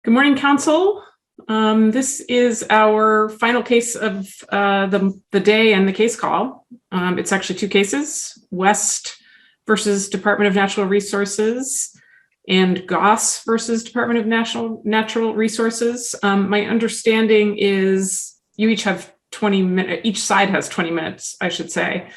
Good morning, Council. This is our final case of the day and the case call. It's actually two cases, West versus Department of Natural Resources and Goss versus Department of Natural Resources. My understanding is you each have 20 minutes, each side has 20 minutes, I should say.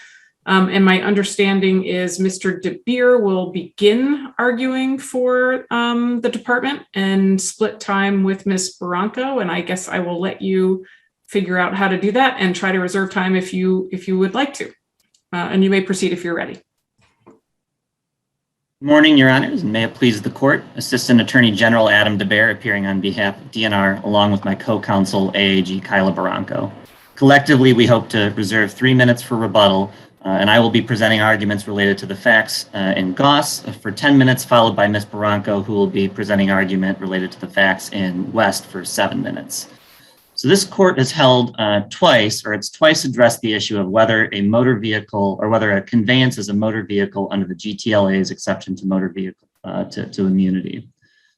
And my understanding is Mr. Dep't will begin arguing for the department and split time with Ms. Barranco. And I guess I will let you figure out how to do that and try to reserve time if you would like to. And you may proceed if you're ready. Good morning, Your Honors, and may it please the Court. Assistant Attorney General Adam Dep't appearing on behalf of DNR, along with my co-counsel AAG Kyla Barranco. Collectively, we hope to reserve 3 minutes for rebuttal. And I will be presenting arguments related to the facts in Goss for 10 minutes, followed by Ms. Barranco, who will be presenting argument related to the facts in West for 7 minutes. So this court has held twice addressed the issue of whether a motor vehicle or whether a conveyance is a motor vehicle under the GTLA's exception to motor vehicle to immunity.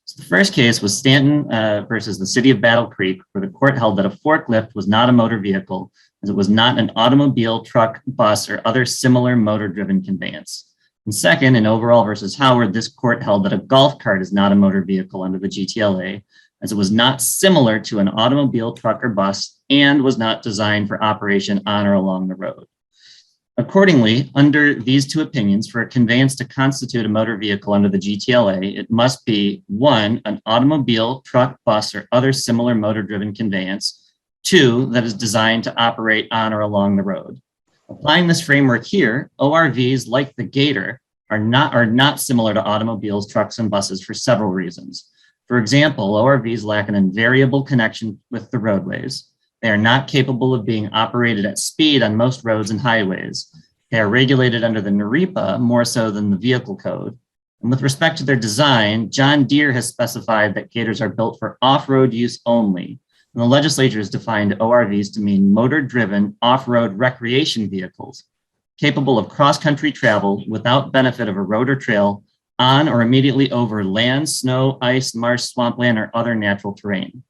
So the first case was Stanton versus the City of Battle Creek, where the court held that a forklift was not a motor vehicle, as it was not an automobile, truck, bus, or other similar motor-driven conveyance. And second, in Overall versus Howard, this court held that a golf cart is not a motor vehicle under the GTLA, as it was not similar to an automobile, truck, or bus, and was not designed for operation on or along the road. Accordingly, under these two opinions, for a conveyance to constitute a motor vehicle under the GTLA, it must be 1, an automobile, truck, bus, or other similar motor-driven conveyance, 2, that is designed to operate on or along the road. Applying this framework here, ORVs like the Gator are not similar to automobiles, trucks, and buses for several reasons. For example, ORVs lack an invariable connection with the roadways. They are not capable of being operated at speed on most roads and highways. They are regulated under the NARIPA more so than the vehicle code. And with respect to their design, John Deere has specified that Gators are built for off-road use only. And the legislature has defined ORVs to mean motor-driven off-road recreation vehicles, capable of cross-country travel without benefit of a road or trail on or immediately over land, snow, ice, marsh, swampland, or other natural terrain.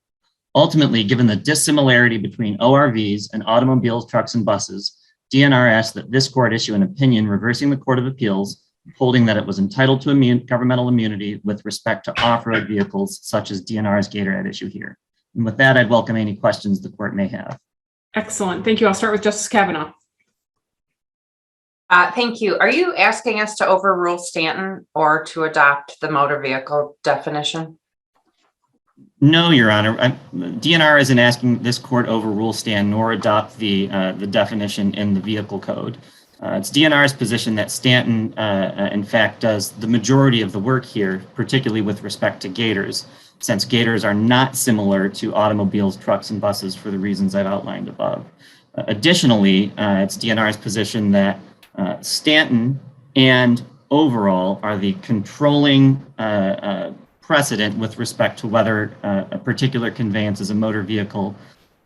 Ultimately, given the dissimilarity between ORVs and automobiles, trucks, and buses, DNR asked that this court issue an opinion reversing the Court of Appeals, holding that it was entitled to governmental immunity with respect to off-road vehicles such as DNR's Gator at issue here. And with that, I'd welcome any questions the court may have. Excellent. Thank you. I'll start with Justice Cavanagh. Thank you. Are you asking us to overrule Stanton or to adopt the motor vehicle definition? No, Your Honor. DNR isn't asking this court overrule Stanton or adopt the definition in the vehicle code. It's DNR's position that Stanton, in fact, does the majority of the work here, particularly with respect to Gators, since Gators are not similar to automobiles, trucks, and buses for the reasons I've outlined above. Additionally, it's DNR's position that Stanton and Overall are the controlling precedent with respect to whether a particular conveyance is a motor vehicle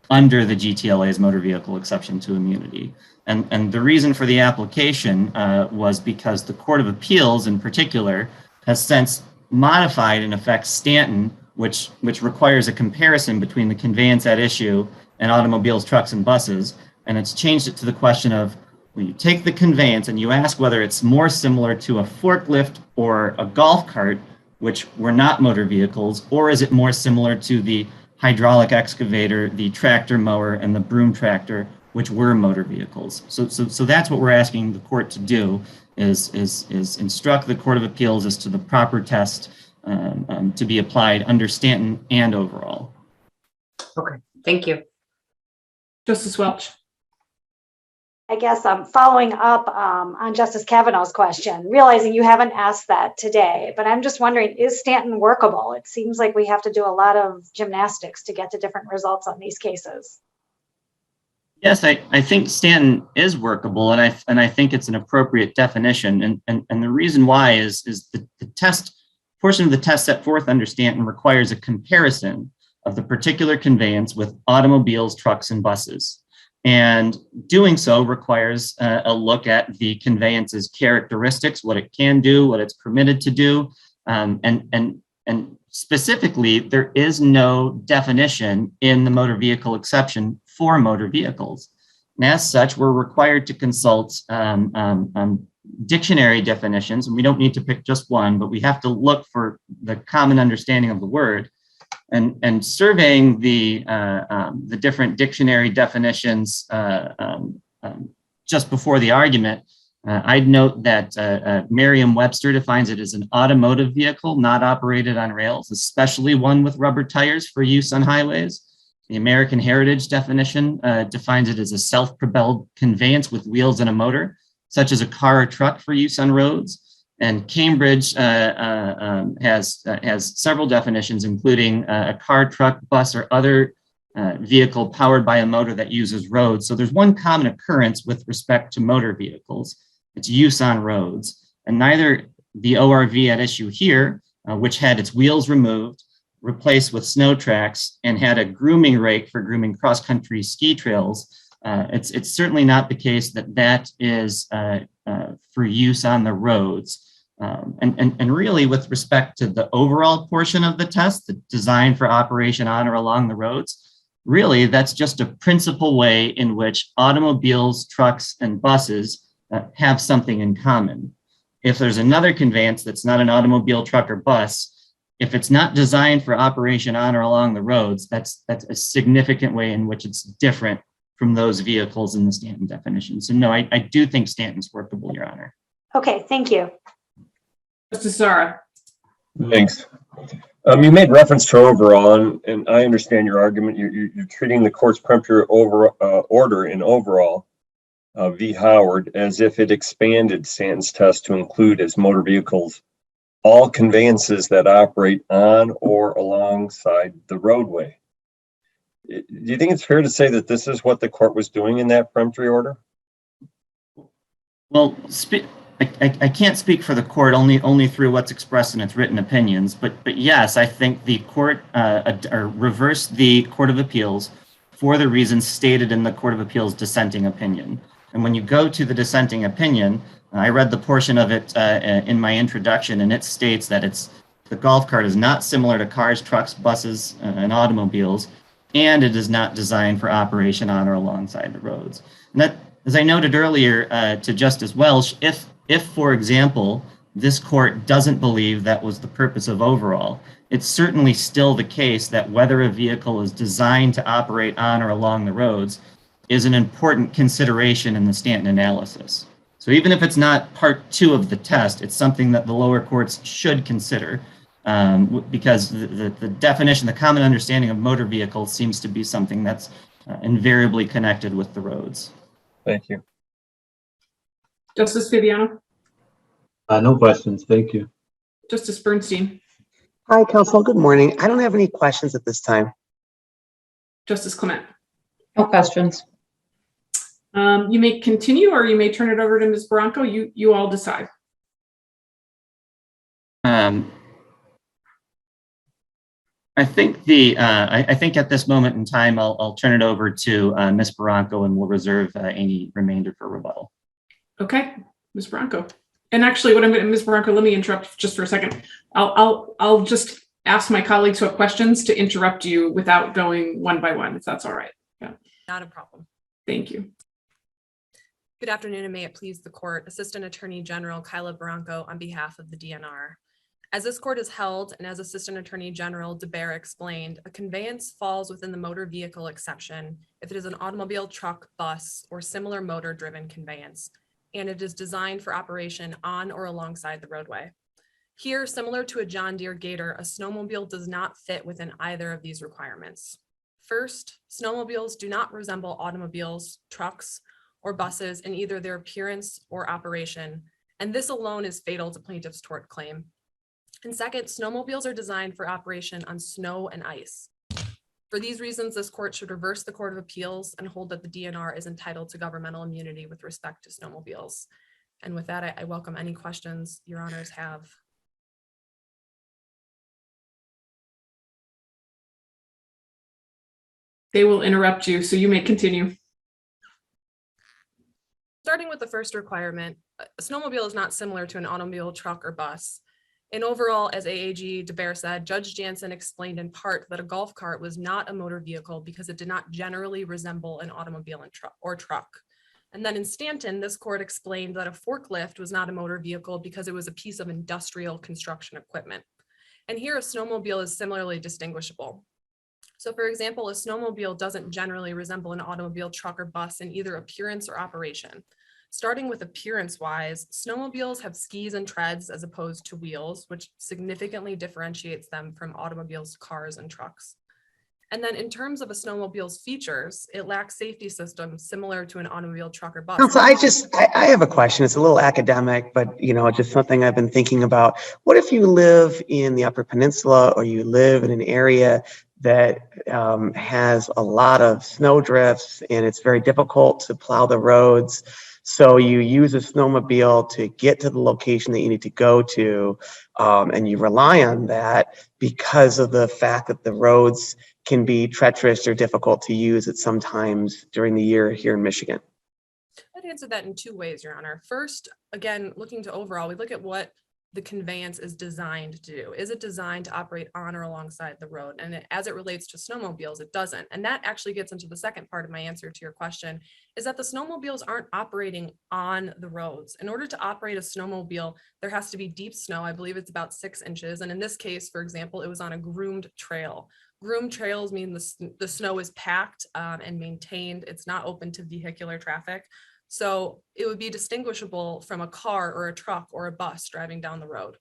under the GTLA's motor vehicle exception to immunity. And the reason for the application was because the Court of Appeals in particular has since modified, in effect, Stanton, which requires a comparison between the conveyance at issue and automobiles, trucks, and buses. And it's changed it to the question of, when you take the conveyance and you ask whether it's more similar to a forklift or a golf cart, which were not motor vehicles, or is it more similar to the hydraulic excavator, the tractor mower, and the broom tractor, which were motor vehicles? So that's what we're asking the court to do, is instruct the Court of Appeals as to the proper test to be applied under Stanton and Overall. Okay, thank you. Justice Welch. I guess I'm following up on Justice Cavanaugh's question, realizing you haven't asked that today, but I'm just wondering, is Stanton workable? It seems like we have to do a lot of gymnastics to get to different results on these cases. Yes, I think Stanton is workable, and I think it's an appropriate definition. And the reason why is the test portion of the test set forth under Stanton requires a comparison of the particular conveyance with automobiles, trucks, and buses. And doing so requires a look at the conveyance's characteristics, what it can do, what it's permitted to do. And specifically, there is no definition in the motor vehicle exception for motor vehicles. And as such, we're required to consult dictionary definitions, and we don't need to pick just one, but we have to look for the common understanding of the word. And surveying the different dictionary definitions just before the argument, I'd note that Merriam-Webster defines it as an automotive vehicle not operated on rails, especially one with rubber tires for use on highways. The American Heritage definition defines it as a self-propelled conveyance with wheels and a motor, such as a car or truck for use on roads. And Cambridge has several definitions, including a car, truck, bus, or other vehicle powered by a motor that uses roads. So there's one common occurrence with respect to motor vehicles. It's use on roads. And neither the ORV at issue here, which had its wheels removed, replaced with snow tracks, and had a grooming rake for grooming cross-country ski trails, it's certainly not the case that that is for use on the roads. And really, with respect to the overall portion of the test, the design for operation on or along the roads, really, that's just a principal way in which automobiles, trucks, and buses have something in common. If there's another conveyance that's not an automobile, truck, or bus, if it's not designed for operation on or along the roads, that's a significant way in which it's different from those vehicles in the Stanton definition. So no, I do think Stanton's workable, Your Honor. Okay, thank you. Justice Zahra. Thanks. You made reference to overall, and I understand your argument. You're treating the court's peremptory order in overall v. Howard as if it expanded Stanton's test to include as motor vehicles all conveyances that operate on or alongside the roadway. Do you think it's fair to say that this is what the court was doing in that peremptory order? Well, I can't speak for the court, only through what's expressed in its written opinions, but yes, I think the court reversed the Court of Appeals for the reasons stated in the Court of Appeals dissenting opinion. And when you go to the dissenting opinion, I read the portion of it in my introduction, and it states that the golf cart is not similar to cars, trucks, buses, and automobiles, and it is not designed for operation on or alongside the roads. And that, as I noted earlier to Justice Welch, if, for example, this court doesn't believe that was the purpose of overall, it's certainly still the case that whether a vehicle is designed to operate on or along the roads is an important consideration in the Stanton analysis. So even if it's not part 2 of the test, it's something that the lower courts should consider because the definition, the common understanding of motor vehicles seems to be something that's invariably connected with the roads. Thank you. Justice Viviano. No questions. Thank you. Justice Bernstein. Hi, Counsel. Good morning. I don't have any questions at this time. Justice Clement. No questions. You may continue, or you may turn it over to Ms. Barranco. You all decide. I think I think at this moment in time, I'll turn it over to Ms. Barranco, and we'll reserve any remainder for rebuttal. Okay, Ms. Barranco. And actually, Ms. Barranco, let me interrupt just for a second. I'll just ask my colleagues who have questions to interrupt you without going one by one, if that's all right. Yeah. Not a problem. Thank you. Good afternoon, and may it please the court. Assistant Attorney General Kyla Barranco on behalf of the DNR. As this court is held, and as Assistant Attorney General Dep't explained, a conveyance falls within the motor vehicle exception if it is an automobile, truck, bus, or similar motor-driven conveyance, and it is designed for operation on or alongside the roadway. Here, similar to a John Deere Gator, a snowmobile does not fit within either of these requirements. First, snowmobiles do not resemble automobiles, trucks, or buses in either their appearance or operation, and this alone is fatal to plaintiff's tort claim. And second, snowmobiles are designed for operation on snow and ice. For these reasons, this court should reverse the Court of Appeals and hold that the DNR is entitled to governmental immunity with respect to snowmobiles. And with that, I welcome any questions your honors have. They will interrupt you, so you may continue. Starting with the first requirement, a snowmobile is not similar to an automobile, truck, or bus. And overall, as AAG Debert said, Judge Jansen explained in part that a golf cart was not a motor vehicle because it did not generally resemble an automobile and truck. And then in Stanton, this court explained that a forklift was not a motor vehicle because it was a piece of industrial construction equipment. And here a snowmobile is similarly distinguishable. So for example, a snowmobile doesn't generally resemble an automobile, truck, or bus in either appearance or operation. Starting with appearance-wise, snowmobiles have skis and treads as opposed to wheels, which significantly differentiates them from automobiles, cars, and trucks. And then in terms of a snowmobile's features, it lacks safety systems similar to an automobile, truck, or bus. Council, I have a question. It's a little academic, but just something I've been thinking about. What if you live in the Upper Peninsula or you live in an area that has a lot of snow drifts and it's very difficult to plow the roads? So you use a snowmobile to get to the location that you need to go to, and you rely on that because of the fact that the roads can be treacherous or difficult to use at some times during the year here in Michigan. I'd answer that in two ways, Your Honor. First, again, looking to overall, we look at what the conveyance is designed to do. Is it designed to operate on or alongside the road? And as it relates to snowmobiles, it doesn't. And that actually gets into the second part of my answer to your question, is that the snowmobiles aren't operating on the roads. In order to operate a snowmobile, there has to be deep snow. I believe it's about 6 inches. And in this case, for example, it was on a groomed trail. Groomed trails mean the snow is packed and maintained. It's not open to vehicular traffic. So it would be distinguishable from a car or a truck or a bus driving down the road.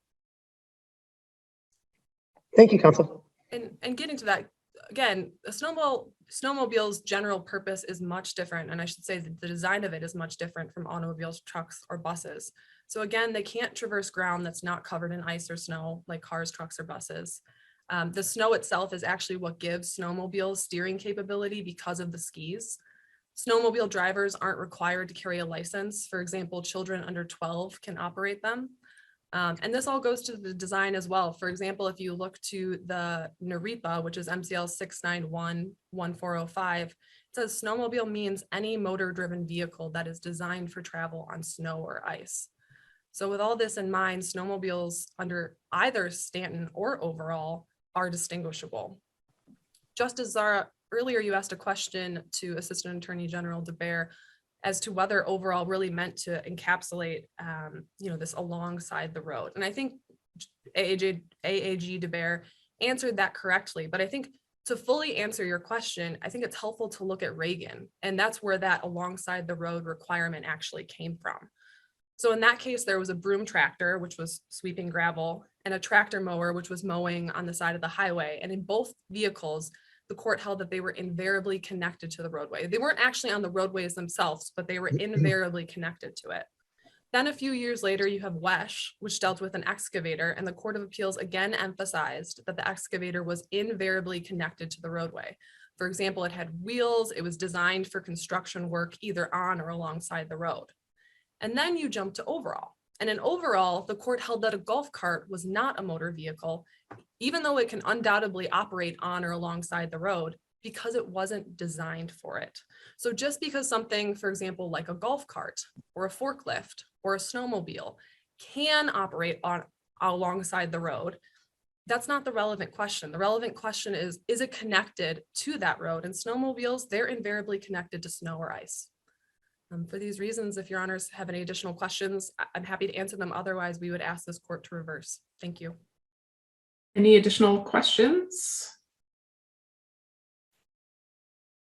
Thank you, Council. And getting to that, again, a snowmobile's general purpose is much different. And I should say that the design of it is much different from automobiles, trucks, or buses. So again, they can't traverse ground that's not covered in ice or snow like cars, trucks, or buses. The snow itself is actually what gives snowmobiles steering capability because of the skis. Snowmobile drivers aren't required to carry a license. For example, children under 12 can operate them. And this all goes to the design as well. For example, if you look to the NARIPA, which is MCL 691-1405, it says snowmobile means any motor-driven vehicle that is designed for travel on snow or ice. So with all this in mind, snowmobiles under either Stanton or overall are distinguishable. Justice Zahra, earlier you asked a question to Assistant Attorney General Debert as to whether overall really meant to encapsulate, this alongside the road. And I think AAG Debert answered that correctly. But I think to fully answer your question, I think it's helpful to look at Reagan. And that's where that alongside the road requirement actually came from. So in that case, there was a broom tractor, which was sweeping gravel, and a tractor mower, which was mowing on the side of the highway. And in both vehicles, the court held that they were invariably connected to the roadway. They weren't actually on the roadways themselves, but they were invariably connected to it. Then a few years later, you have Welch, which dealt with an excavator, and the Court of Appeals again emphasized that the excavator was invariably connected to the roadway. For example, it had wheels, it was designed for construction work either on or alongside the road. And then you jump to overall. And in overall, the court held that a golf cart was not a motor vehicle, even though it can undoubtedly operate on or alongside the road, because it wasn't designed for it. So just because something, for example, like a golf cart or a forklift or a snowmobile can operate on alongside the road, that's not the relevant question. The relevant question is it connected to that road? And snowmobiles, they're invariably connected to snow or ice. For these reasons, if your honors have any additional questions, I'm happy to answer them. Otherwise, we would ask this court to reverse. Thank you. Any additional questions?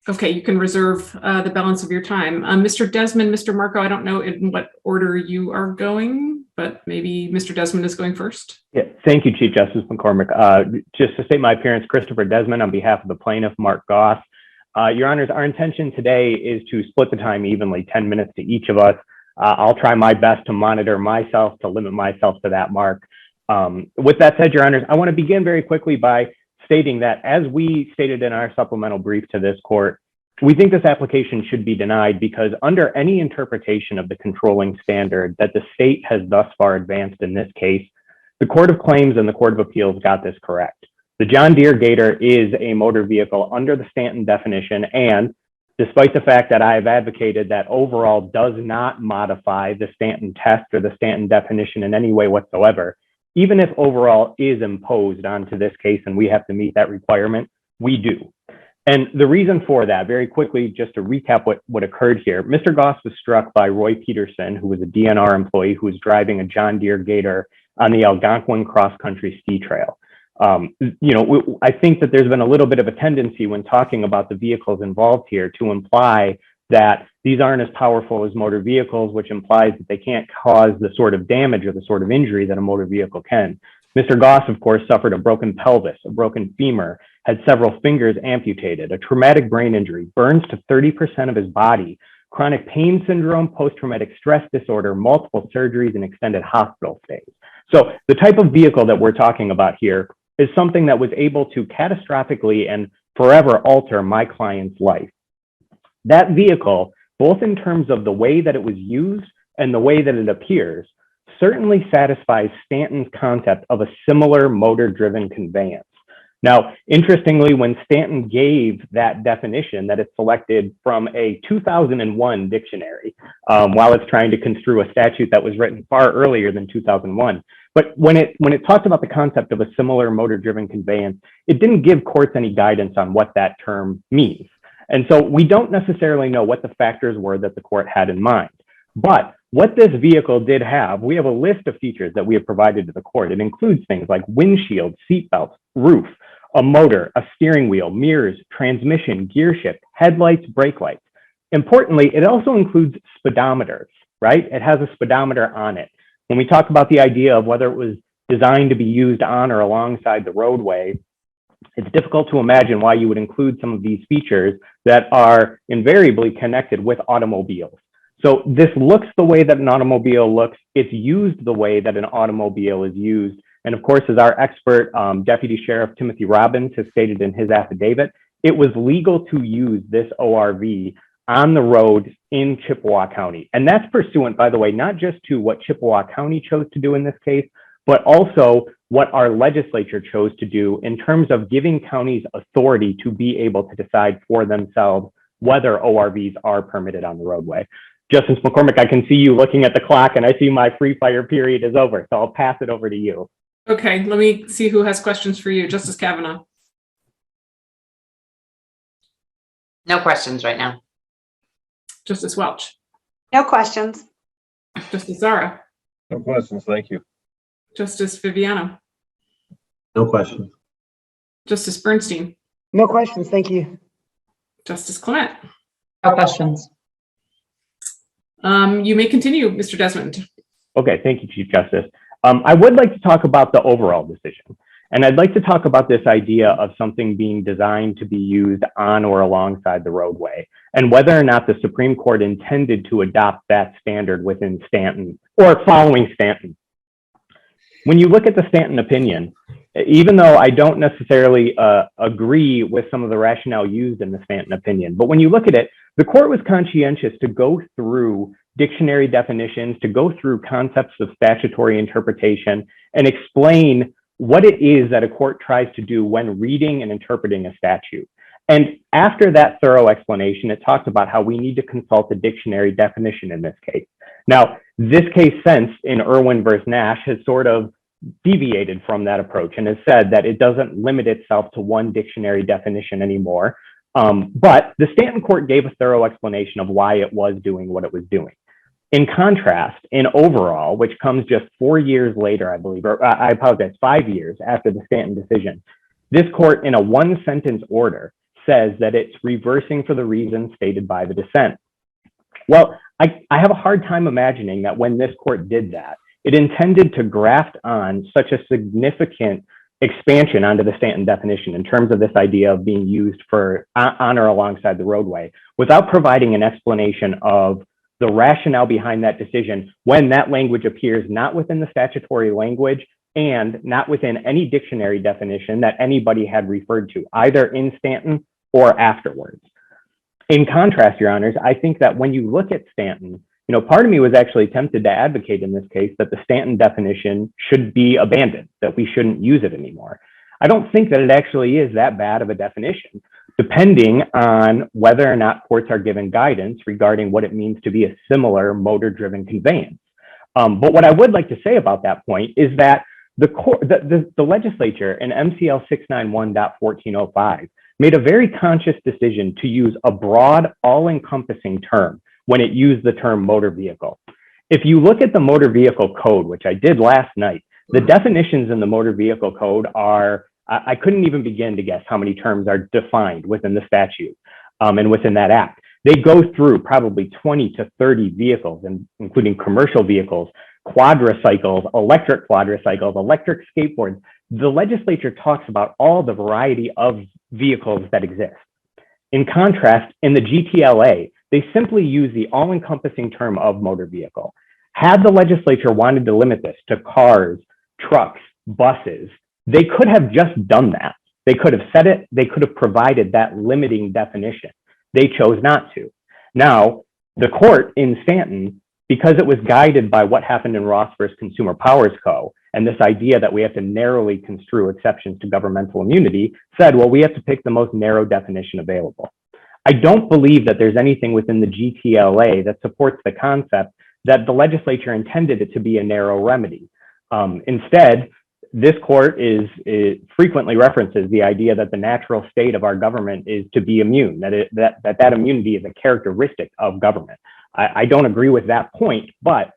Okay, you can reserve the balance of your time. Mr. Desmond, Mr. Marko, I don't know in what order you are going, but maybe Mr. Desmond is going first. Yeah, thank you, Chief Justice McCormack. Just to state my appearance, Christopher Desmond on behalf of the plaintiff, Mark Goss. Your honors, our intention today is to split the time evenly, 10 minutes to each of us. I'll try my best to monitor myself, to limit myself to that mark. With that said, your honors, I want to begin very quickly by stating that as we stated in our supplemental brief to this court, we think this application should be denied because under any interpretation of the controlling standard that the state has thus far advanced in this case, the Court of Claims and the Court of Appeals got this correct. The John Deere Gator is a motor vehicle under the Stanton definition, and despite the fact that I have advocated that overall does not modify the Stanton test or the Stanton definition in any way whatsoever, even if overall is imposed onto this case and we have to meet that requirement, we do. And the reason for that, very quickly, just to recap what occurred here, Mr. Goss was struck by Roy Peterson, who was a DNR employee who was driving a John Deere Gator on the Algonquin cross-country ski trail. I think that there's been a little bit of a tendency when talking about the vehicles involved here to imply that these aren't as powerful as motor vehicles, which implies that they can't cause the sort of damage or the sort of injury that a motor vehicle can. Mr. Goss, of course, suffered a broken pelvis, a broken femur, had several fingers amputated, a traumatic brain injury, burns to 30% of his body, chronic pain syndrome, post-traumatic stress disorder, multiple surgeries, and extended hospital stays. So the type of vehicle that we're talking about here is something that was able to catastrophically and forever alter my client's life. That vehicle, both in terms of the way that it was used and the way that it appears, certainly satisfies Stanton's concept of a similar motor-driven conveyance. Now, interestingly, when Stanton gave that definition that it selected from a 2001 dictionary, while it's trying to construe a statute that was written far earlier than 2001, but when it talked about the concept of a similar motor-driven conveyance, it didn't give courts any guidance on what that term means. And so we don't necessarily know what the factors were that the court had in mind. But what this vehicle did have, we have a list of features that we have provided to the court. It includes things like windshield, seatbelts, roof, a motor, a steering wheel, mirrors, transmission, gear shift, headlights, brake lights. Importantly, it also includes speedometers, right? It has a speedometer on it. When we talk about the idea of whether it was designed to be used on or alongside the roadway, it's difficult to imagine why you would include some of these features that are invariably connected with automobiles. So this looks the way that an automobile looks. It's used the way that an automobile is used. And of course, as our expert, Deputy Sheriff Timothy Robbins has stated in his affidavit, it was legal to use this ORV on the road in Chippewa County. And that's pursuant, by the way, not just to what Chippewa County chose to do in this case, but also what our legislature chose to do in terms of giving counties authority to be able to decide for themselves whether ORVs are permitted on the roadway. Justice McCormack, I can see you looking at the clock and I see my free fire period is over, so I'll pass it over to you. Okay, let me see who has questions for you. Justice Cavanagh. No questions right now. Justice Welch. No questions. Justice Zahra. No questions, thank you. Justice Viviano. No questions. Justice Bernstein. No questions, thank you. Justice Clement. No questions. You may continue, Mr. Desmond. Okay, thank you, Chief Justice. I would like to talk about the overall decision. And I'd like to talk about this idea of something being designed to be used on or alongside the roadway, and whether or not the Supreme Court intended to adopt that standard within Stanton or following Stanton. When you look at the Stanton opinion, even though I don't necessarily agree with some of the rationale used in the Stanton opinion, but when you look at it, the court was conscientious to go through dictionary definitions, to go through concepts of statutory interpretation, and explain what it is that a court tries to do when reading and interpreting a statute. And after that thorough explanation, it talked about how we need to consult the dictionary definition in this case. Now, this case since in Irwin versus Nash has sort of deviated from that approach and has said that it doesn't limit itself to one dictionary definition anymore. But the Stanton court gave a thorough explanation of why it was doing what it was doing. In contrast, in overall, which comes just 4 years later, I believe, or I apologize, 5 years after the Stanton decision, this court in a one-sentence order says that it's reversing for the reasons stated by the dissent. Well, I have a hard time imagining that when this court did that, it intended to graft on such a significant expansion onto the Stanton definition in terms of this idea of being used for on or alongside the roadway without providing an explanation of the rationale behind that decision when that language appears not within the statutory language and not within any dictionary definition that anybody had referred to, either in Stanton or afterwards. In contrast, Your Honors, I think that when you look at Stanton, part of me was actually tempted to advocate in this case that the Stanton definition should be abandoned, that we shouldn't use it anymore. I don't think that it actually is that bad of a definition, depending on whether or not courts are given guidance regarding what it means to be a similar motor-driven conveyance. But what I would like to say about that point is that the legislature in MCL 691.1405 made a very conscious decision to use a broad, all-encompassing term when it used the term motor vehicle. If you look at the motor vehicle code, which I did last night, the definitions in the motor vehicle code are, I couldn't even begin to guess how many terms are defined within the statute and within that act. They go through probably 20 to 30 vehicles, including commercial vehicles, quadricycles, electric skateboards. The legislature talks about all the variety of vehicles that exist. In contrast, in the GTLA, they simply use the all-encompassing term of motor vehicle. Had the legislature wanted to limit this to cars, trucks, buses, they could have just done that. They could have said it, they could have provided that limiting definition. They chose not to. Now, the court in Stanton, because it was guided by what happened in Ross versus Consumer Powers Co., and this idea that we have to narrowly construe exceptions to governmental immunity, said, well, we have to pick the most narrow definition available. I don't believe that there's anything within the GTLA that supports the concept that the legislature intended it to be a narrow remedy. Instead, this court frequently references the idea that the natural state of our government is to be immune, that immunity is a characteristic of government. I don't agree with that point, but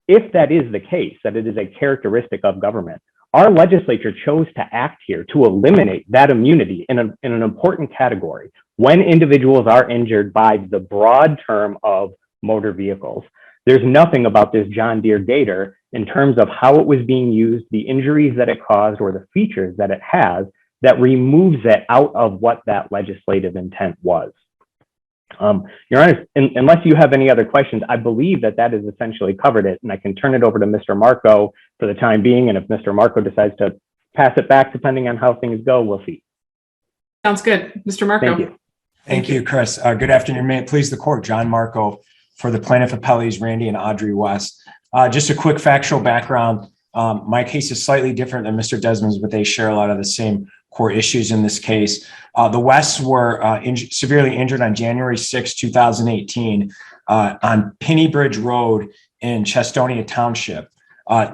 if that is the case, that it is a characteristic of government, our legislature chose to act here to eliminate that immunity in an important category when individuals are injured by the broad term of motor vehicles. There's nothing about this John Deere Gator in terms of how it was being used, the injuries that it caused, or the features that it has that removes it out of what that legislative intent was. Your Honor, unless you have any other questions, I believe that has essentially covered it, and I can turn it over to Mr. Marko for the time being, and if Mr. Marko decides to pass it back, depending on how things go, we'll see. Sounds good. Mr. Marko. Thank you. Thank you, Chris. Good afternoon. May it please the court, Jon Marko for the plaintiff appellees, Randy and Audrey West. Just a quick factual background. My case is slightly different than Mr. Desmond's, but they share a lot of the same core issues in this case. The Wests were severely injured on January 6, 2018 on Penny Bridge Road in Chestonia Township.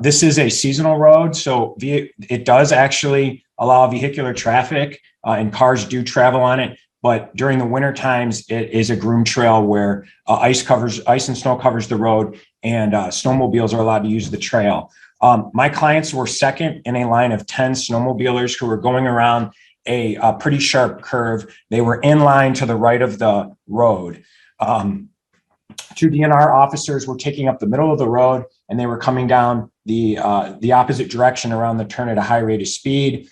This is a seasonal road, so it does actually allow vehicular traffic and cars do travel on it. But during the winter times, it is a groomed trail where ice and snow covers the road, and snowmobiles are allowed to use the trail. My clients were second in a line of 10 snowmobilers who were going around a pretty sharp curve. They were in line to the right of the road. Two DNR officers were taking up the middle of the road, and they were coming down the opposite direction around the turn at a high rate of speed.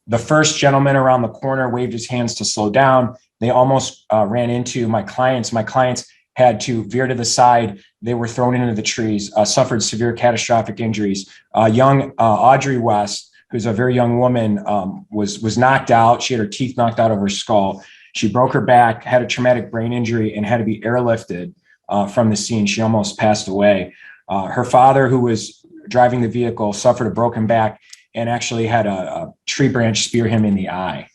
The first gentleman around the corner waved his hands to slow down. They almost ran into my clients. My clients had to veer to the side. They were thrown into the trees, suffered severe catastrophic injuries. Young Audrey West, who's a very young woman, was knocked out. She had her teeth knocked out of her skull. She broke her back, had a traumatic brain injury, and had to be airlifted from the scene. She almost passed away. Her father, who was driving the vehicle, suffered a broken back and actually had a tree branch spear him in the eye.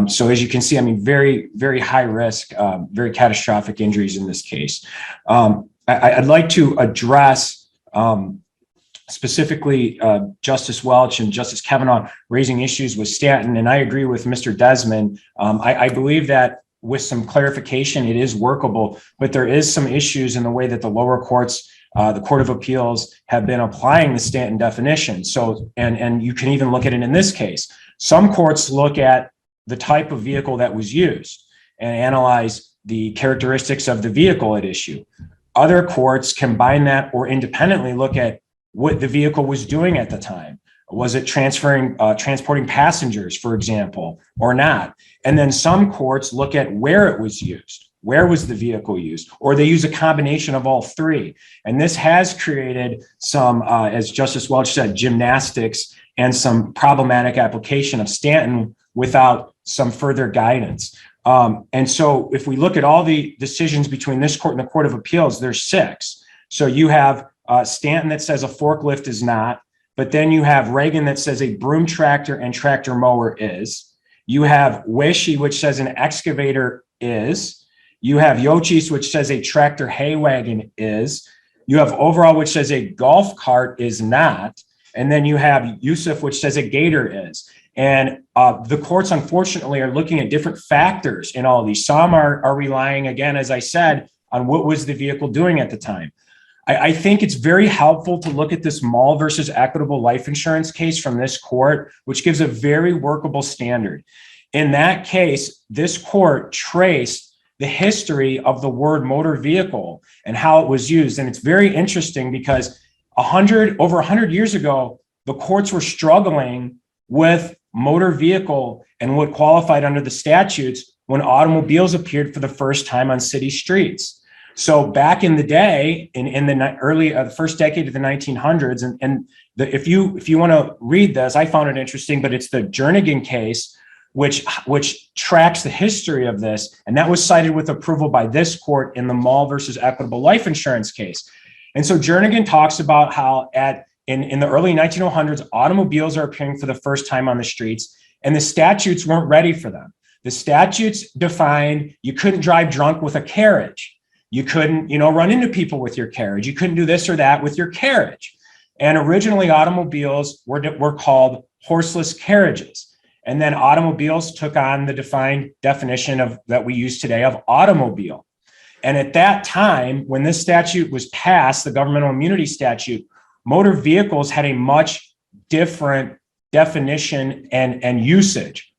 So as you can see, I mean, very, very high risk, very catastrophic injuries in this case. I'd like to address specifically Justice Welch and Justice Cavanagh raising issues with Stanton, and I agree with Mr. Desmond. I believe that with some clarification, it is workable, but there is some issues in the way that the lower courts, the Court of Appeals, have been applying the Stanton definition. So, and you can even look at it in this case. Some courts look at the type of vehicle that was used and analyze the characteristics of the vehicle at issue. Other courts combine that or independently look at what the vehicle was doing at the time. Was it transporting passengers, for example, or not? And then some courts look at where it was used. Where was the vehicle used? Or they use a combination of all three. And this has created some, as Justice Welch said, gymnastics and some problematic application of Stanton without some further guidance. And so if we look at all the decisions between this court and the Court of Appeals, there's 6. So you have Stanton that says a forklift is not, but then you have Reagan that says a broom tractor and tractor mower is. You have Wishy, which says an excavator is. You have Yochis, which says a tractor hay wagon is. You have Overall, which says a golf cart is not. And then you have Yusuf, which says a gator is. And the courts, unfortunately, are looking at different factors in all of these. Some are relying, again, as I said, on what was the vehicle doing at the time. I think it's very helpful to look at this Mall versus Equitable life insurance case from this court, which gives a very workable standard. In that case, this court traced the history of the word motor vehicle and how it was used. And it's very interesting because over 100 years ago, the courts were struggling with motor vehicle and what qualified under the statutes when automobiles appeared for the first time on city streets. So back in the day, in the first decade of the 1900s, if you want to read this, I found it interesting, but it's the Jernigan case, which tracks the history of this, and that was cited with approval by this court in the Mall versus Equitable life insurance case. And so Jernigan talks about how in the early 1900s, automobiles are appearing for the first time on the streets, and the statutes weren't ready for them. The statutes defined you couldn't drive drunk with a carriage. You couldn't, run into people with your carriage. You couldn't do this or that with your carriage. And originally automobiles were called horseless carriages. And then automobiles took on the defined definition that we use today of automobile. And at that time, when this statute was passed, the governmental immunity statute, motor vehicles had a much different definition and usage.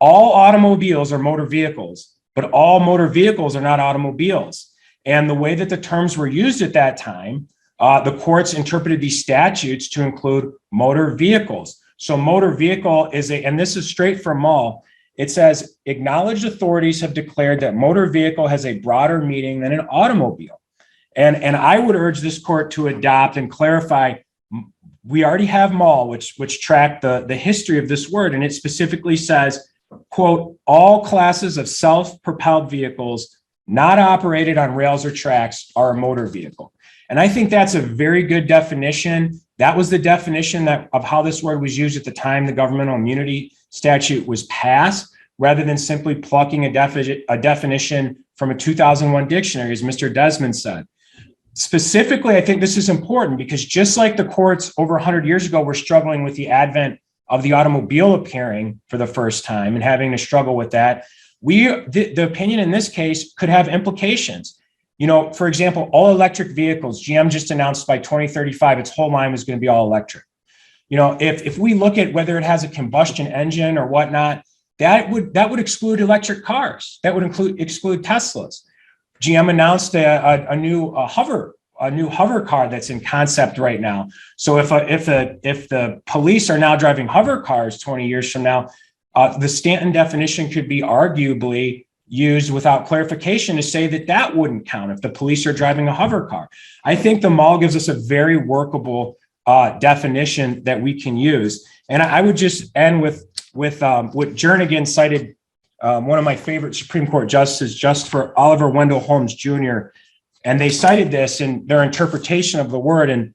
All automobiles are motor vehicles, but all motor vehicles are not automobiles. And the way that the terms were used at that time, the courts interpreted these statutes to include motor vehicles. So motor vehicle and this is straight from Mall, it says, acknowledged authorities have declared that motor vehicle has a broader meaning than an automobile. And I would urge this court to adopt and clarify, we already have Mall, which tracked the history of this word, and it specifically says, quote, all classes of self-propelled vehicles not operated on rails or tracks are a motor vehicle. And I think that's a very good definition. That was the definition of how this word was used at the time the governmental immunity statute was passed, rather than simply plucking a definition from a 2001 dictionary, as Mr. Desmond said. Specifically, I think this is important because just like the courts over 100 years ago were struggling with the advent of the automobile appearing for the first time and having to struggle with that, the opinion in this case could have implications. For example, all electric vehicles, GM just announced by 2035, its whole line was going to be all electric. If we look at whether it has a combustion engine or whatnot, that would exclude electric cars. That would exclude Teslas. GM announced a new hover car that's in concept right now. So if the police are now driving hover cars 20 years from now, the Stanton definition could be arguably used without clarification to say that wouldn't count if the police are driving a hover car. I think the Mall gives us a very workable definition that we can use. And I would just end with what Jernigan cited, one of my favorite Supreme Court justices, just for Oliver Wendell Holmes Jr. And they cited this in their interpretation of the word. And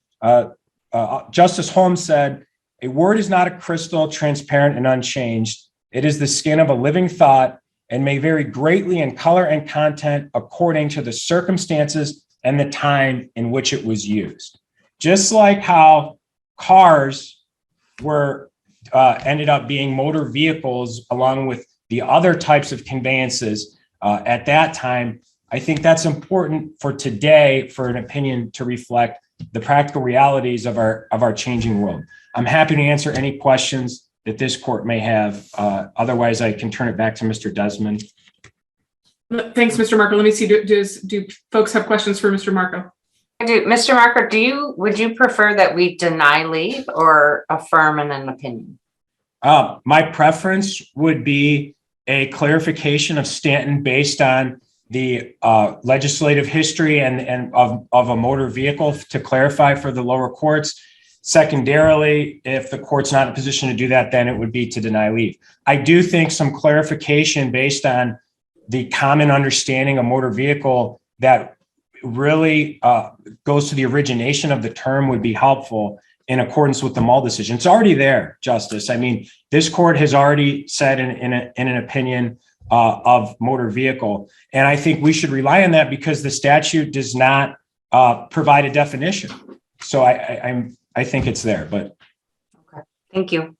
Justice Holmes said, a word is not a crystal, transparent and unchanged. It is the skin of a living thought and may vary greatly in color and content according to the circumstances and the time in which it was used. Just like how cars ended up being motor vehicles along with the other types of conveyances at that time, I think that's important for today for an opinion to reflect the practical realities of our changing world. I'm happy to answer any questions that this court may have. Otherwise, I can turn it back to Mr. Desmond. Thanks, Mr. Marko. Let me see, do folks have questions for Mr. Marko? I do. Mr. Marko, would you prefer that we deny leave or affirm in an opinion? My preference would be a clarification of Stanton based on the legislative history and of a motor vehicle to clarify for the lower courts. Secondarily, if the court's not in a position to do that, then it would be to deny leave. I do think some clarification based on the common understanding of motor vehicle that really goes to the origination of the term would be helpful in accordance with the Mall decision. It's already there, Justice. I mean, this court has already said in an opinion of motor vehicle, and I think we should rely on that because the statute does not provide a definition. So I'm I think it's there, but Okay, thank you.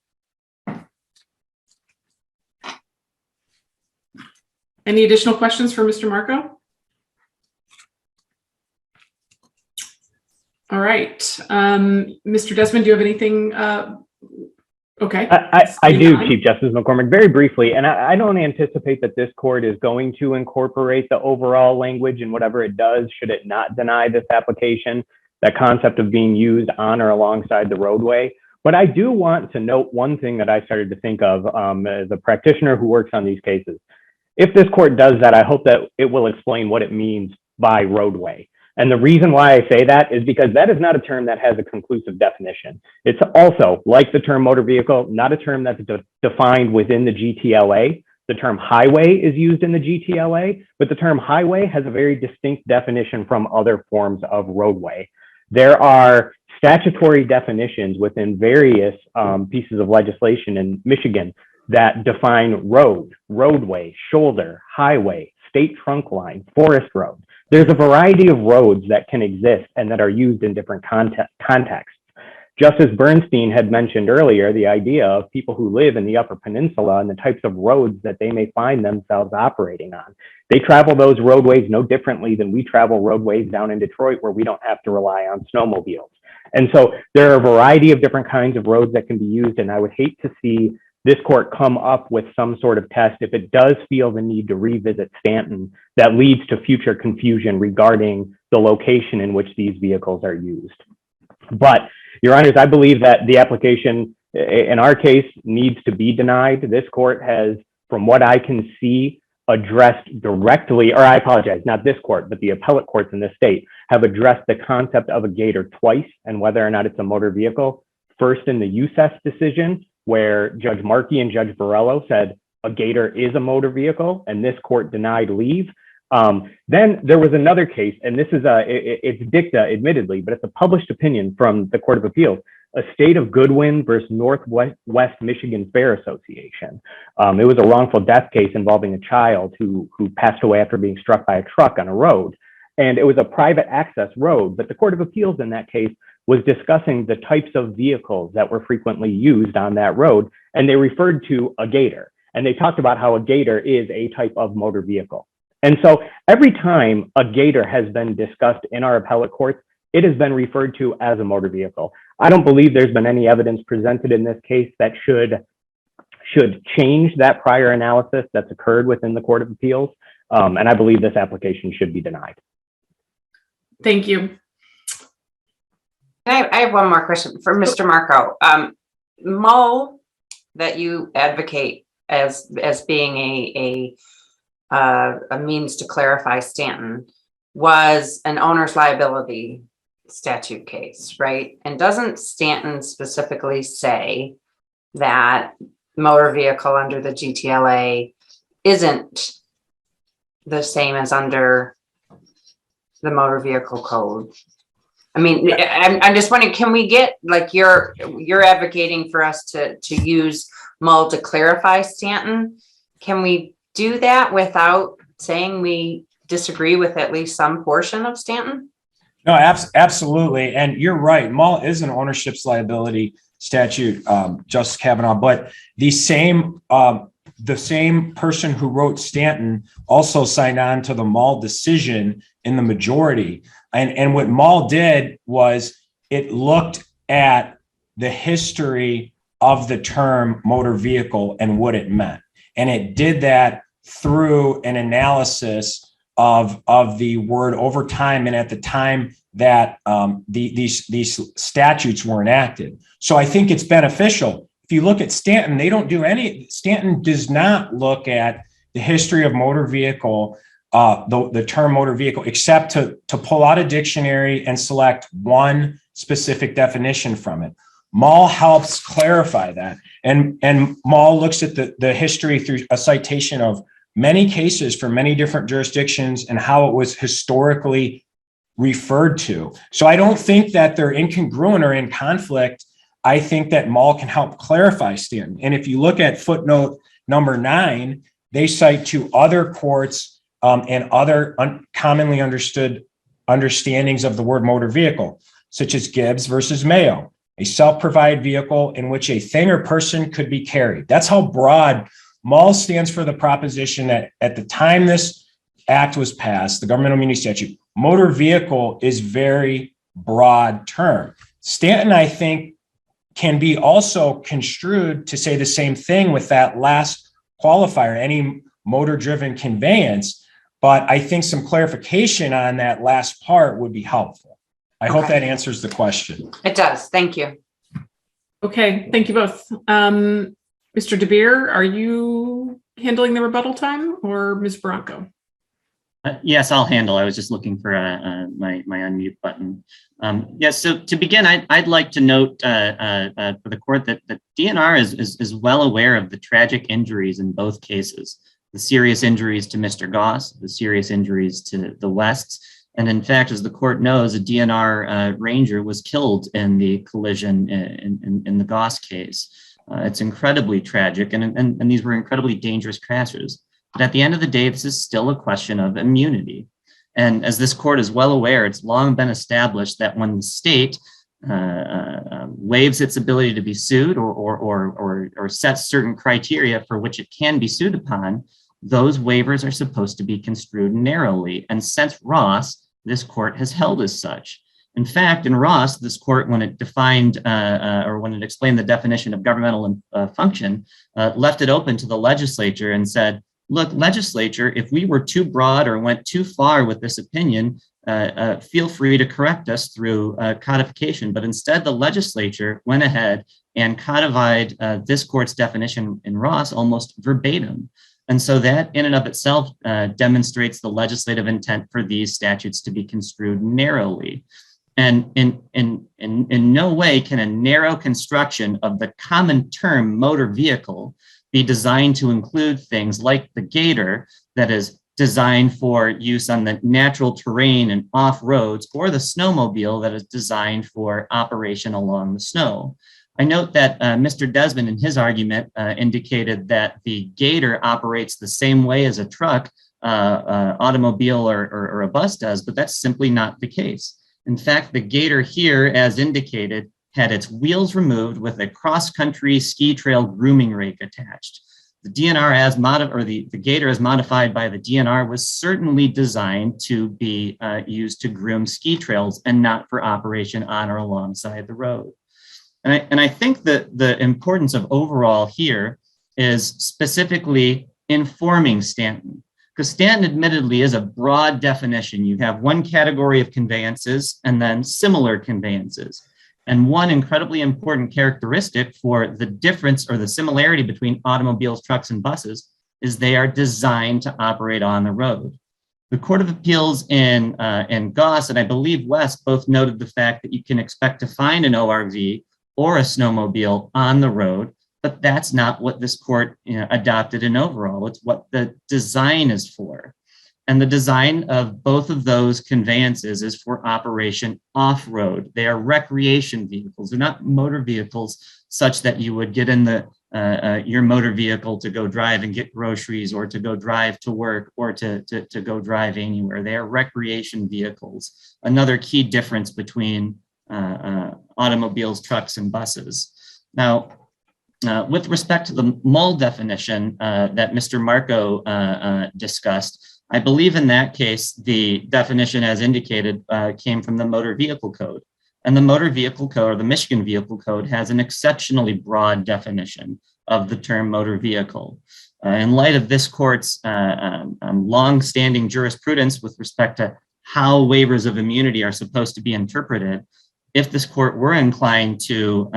Any additional questions for Mr. Marko? All right. Mr. Desmond, do you have anything? Okay. I do, Chief Justice McCormack, very briefly, and I don't anticipate that this court is going to incorporate the overall language in whatever it does, should it not deny this application, that concept of being used on or alongside the roadway. But I do want to note one thing that I started to think of as a practitioner who works on these cases. If this court does that, I hope that it will explain what it means by roadway. And the reason why I say that is because that is not a term that has a conclusive definition. It's also, like the term motor vehicle, not a term that's defined within the GTLA. The term highway is used in the GTLA, but the term highway has a very distinct definition from other forms of roadway. There are statutory definitions within various pieces of legislation in Michigan that define road, roadway, shoulder, highway, state trunk line, forest road. There's a variety of roads that can exist and that are used in different contexts. Justice Bernstein had mentioned earlier the idea of people who live in the Upper Peninsula and the types of roads that they may find themselves operating on. They travel those roadways no differently than we travel roadways down in Detroit, where we don't have to rely on snowmobiles. And so there are a variety of different kinds of roads that can be used, and I would hate to see this court come up with some sort of test if it does feel the need to revisit Stanton that leads to future confusion regarding the location in which these vehicles are used. But, Your Honors, I believe that the application in our case needs to be denied. This court has, from what I can see, addressed directly, or I apologize, not this court, but the appellate courts in this state have addressed the concept of a gator twice and whether or not it's a motor vehicle. First in the USES decision, where Judge Markey and Judge Borrello said a gator is a motor vehicle, and this court denied leave. Then there was another case, and this is it's dicta, admittedly, but it's a published opinion from the Court of Appeals, a State of Goodwin versus Northwest Michigan Fair Association. It was a wrongful death case involving a child who passed away after being struck by a truck on a road. And it was a private access road, but the Court of Appeals in that case was discussing the types of vehicles that were frequently used on that road, and they referred to a gator. And they talked about how a gator is a type of motor vehicle. And so every time a gator has been discussed in our appellate courts, it has been referred to as a motor vehicle. I don't believe there's been any evidence presented in this case that should change that prior analysis that's occurred within the Court of Appeals. And I believe this application should be denied. Thank you. I have one more question for Mr. Marko. Mull that you advocate as being a means to clarify Stanton was an owner's liability statute case, right? And doesn't Stanton specifically say that motor vehicle under the GTLA isn't the same as under the motor vehicle code? I mean, I'm just wondering, can we get, like, you're advocating for us to use Mull to clarify Stanton? Can we do that without saying we disagree with at least some portion of Stanton? no, absolutely. And you're right. Mull is an ownership's liability statute, Justice Cavanagh, but the same person who wrote Stanton also signed on to the Mull decision in the majority. And what Mull did was it looked at the history of the term motor vehicle and what it meant. And it did that through an analysis of the word over time and at the time that these statutes were enacted. So I think it's beneficial. If you look at Stanton, Stanton does not look at the history of motor vehicle, the term motor vehicle, except to pull out a dictionary and select one specific definition from it. Mull helps clarify that. And Mull looks at the history through a citation of many cases from many different jurisdictions and how it was historically referred to. So I don't think that they're incongruent or in conflict. I think that Mull can help clarify Stanton. And if you look at footnote number 9, they cite to other courts and other commonly understood understandings of the word motor vehicle, such as Gibbs versus Mayo, a self-provided vehicle in which a thing or person could be carried. That's how broad MAL stands for, the proposition that at the time this act was passed, the governmental immunity statute, motor vehicle is very broad term. Stanton, I think, can be also construed to say the same thing with that last qualifier, any motor-driven conveyance. But I think some clarification on that last part would be helpful. I hope that answers the question. It does. Thank you. Okay, thank you both. Mr. DeBeer, are you handling the rebuttal time, or Ms. Barranco? Yes, I'll handle. I was just looking for my unmute button. Yes, so to begin, I'd like to note for the court that the DNR is well aware of the tragic injuries in both cases, the serious injuries to Mr. Goss, the serious injuries to the Wests. And in fact, as the court knows, a DNR ranger was killed in the collision in the Goss case. It's incredibly tragic, and these were incredibly dangerous crashes. But at the end of the day, this is still a question of immunity. And as this court is well aware, it's long been established that when the state waives its ability to be sued or sets certain criteria for which it can be sued upon, those waivers are supposed to be construed narrowly. And since Ross, this court has held as such. In fact, in Ross, this court, when it defined or when it explained the definition of governmental function, left it open to the legislature and said, look, legislature, if we were too broad or went too far with this opinion, feel free to correct us through codification. But instead, the legislature went ahead and codified this court's definition in Ross almost verbatim. And so that in and of itself demonstrates the legislative intent for these statutes to be construed narrowly. And in no way can a narrow construction of the common term motor vehicle be designed to include things like the gator that is designed for use on the natural terrain and off roads, or the snowmobile that is designed for operation along the snow. I note that Mr. Desmond in his argument indicated that the gator operates the same way as a truck, automobile, or a bus does, but that's simply not the case. In fact, the gator here, as indicated, had its wheels removed with a cross-country ski trail grooming rake attached. The DNR the gator as modified by the DNR was certainly designed to be used to groom ski trails and not for operation on or alongside the road. And I think that the importance of overall here is specifically informing Stanton, because Stanton admittedly is a broad definition. You have one category of conveyances and then similar conveyances. And one incredibly important characteristic for the difference or the similarity between automobiles, trucks, and buses is they are designed to operate on the road. The Court of Appeals in Goss, and I believe West, both noted the fact that you can expect to find an ORV or a snowmobile on the road, but that's not what this court adopted in overall. It's what the design is for. And the design of both of those conveyances is for operation off-road. They are recreation vehicles. They're not motor vehicles such that you would get in your motor vehicle to go drive and get groceries, or to go drive to work, or to go drive anywhere. They are recreation vehicles. Another key difference between automobiles, trucks, and buses. Now, with respect to the MUL definition that Mr. Marko discussed, I believe in that case, the definition as indicated came from the Motor Vehicle Code. And the Motor vehicle code, or the Michigan Vehicle Code, has an exceptionally broad definition of the term motor vehicle. In light of this court's long-standing jurisprudence with respect to how waivers of immunity are supposed to be interpreted, if this court were inclined to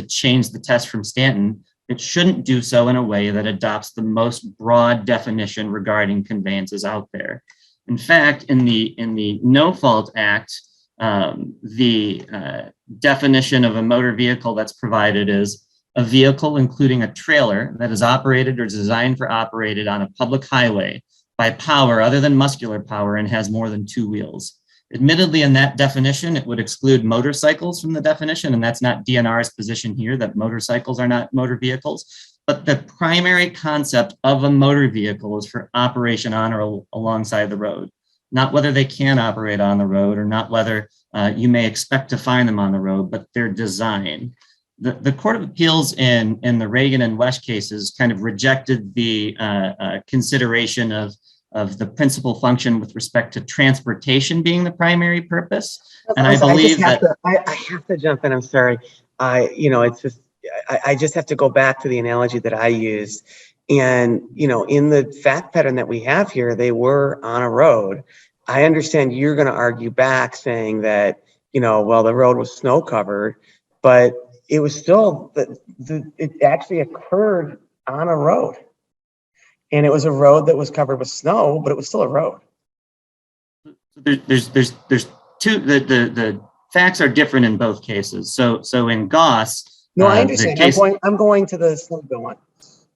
change the test from Stanton, it shouldn't do so in a way that adopts the most broad definition regarding conveyances out there. In fact, in the No Fault Act, the definition of a motor vehicle that's provided is a vehicle including a trailer that is operated or designed for operated on a public highway by power other than muscular power and has more than two wheels. Admittedly, in that definition, it would exclude motorcycles from the definition, and that's not DNR's position here, that motorcycles are not motor vehicles. But the primary concept of a motor vehicle is for operation on or alongside the road. not whether they can operate on the road or not whether you may expect to find them on the road, but their design. The Court of Appeals in the Reagan and Welch cases kind of rejected the consideration of the principal function with respect to transportation being the primary purpose. And I believe I have to jump in. I'm sorry. I just have to go back to the analogy that I used. And, in the fact pattern that we have here, they were on a road. I understand you're going to argue back saying that, well, the road was snow covered, but it was still, it actually occurred on a road. And it was a road that was covered with snow, but it was still a road. There's two, the facts are different in both cases. So in Goss. No, I understand. I'm going to the snowmobile one.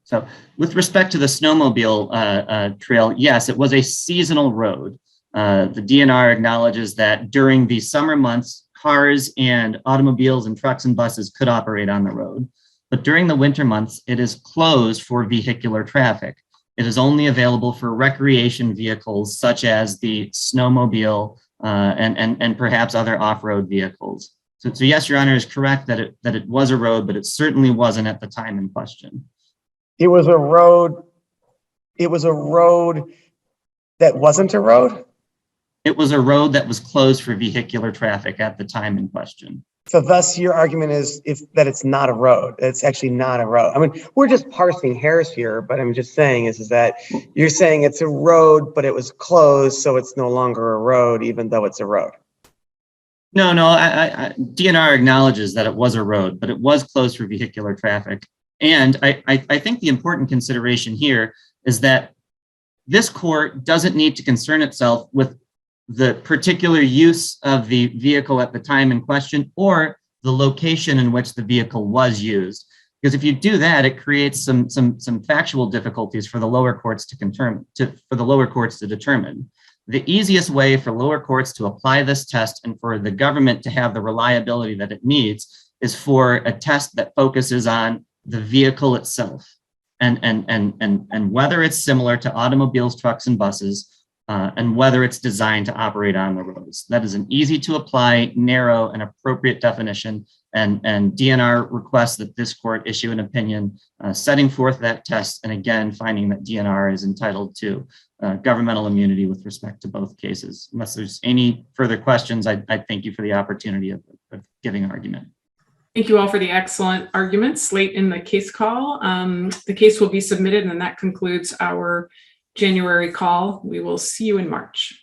So with respect to the snowmobile trail, yes, it was a seasonal road. The DNR acknowledges that during the summer months, cars and automobiles and trucks and buses could operate on the road. But during the winter months, it is closed for vehicular traffic. It is only available for recreation vehicles such as the snowmobile and perhaps other off-road vehicles. So yes, Your Honor is correct that it was a road, but it certainly wasn't at the time in question. It was a road. It was a road that wasn't a road. It was a road that was closed for vehicular traffic at the time in question. So thus your argument is that it's not a road. It's actually not a road. I mean, we're just parsing hairs here, but I'm just saying is that you're saying it's a road, but it was closed, so it's no longer a road, even though it's a road. No, DNR acknowledges that it was a road, but it was closed for vehicular traffic. And I think the important consideration here is that this court doesn't need to concern itself with the particular use of the vehicle at the time in question or the location in which the vehicle was used. Because if you do that, it creates some factual difficulties for the lower courts to determine. The easiest way for lower courts to apply this test and for the government to have the reliability that it needs is for a test that focuses on the vehicle itself and whether it's similar to automobiles, trucks, and buses, and whether it's designed to operate on the roads. That is an easy to apply, narrow, and appropriate definition. And DNR requests that this court issue an opinion setting forth that test, and again, finding that DNR is entitled to governmental immunity with respect to both cases. Unless there's any further questions, I thank you for the opportunity of giving argument. Thank you all for the excellent arguments late in the case call. The case will be submitted, and that concludes our January call. We will see you in March.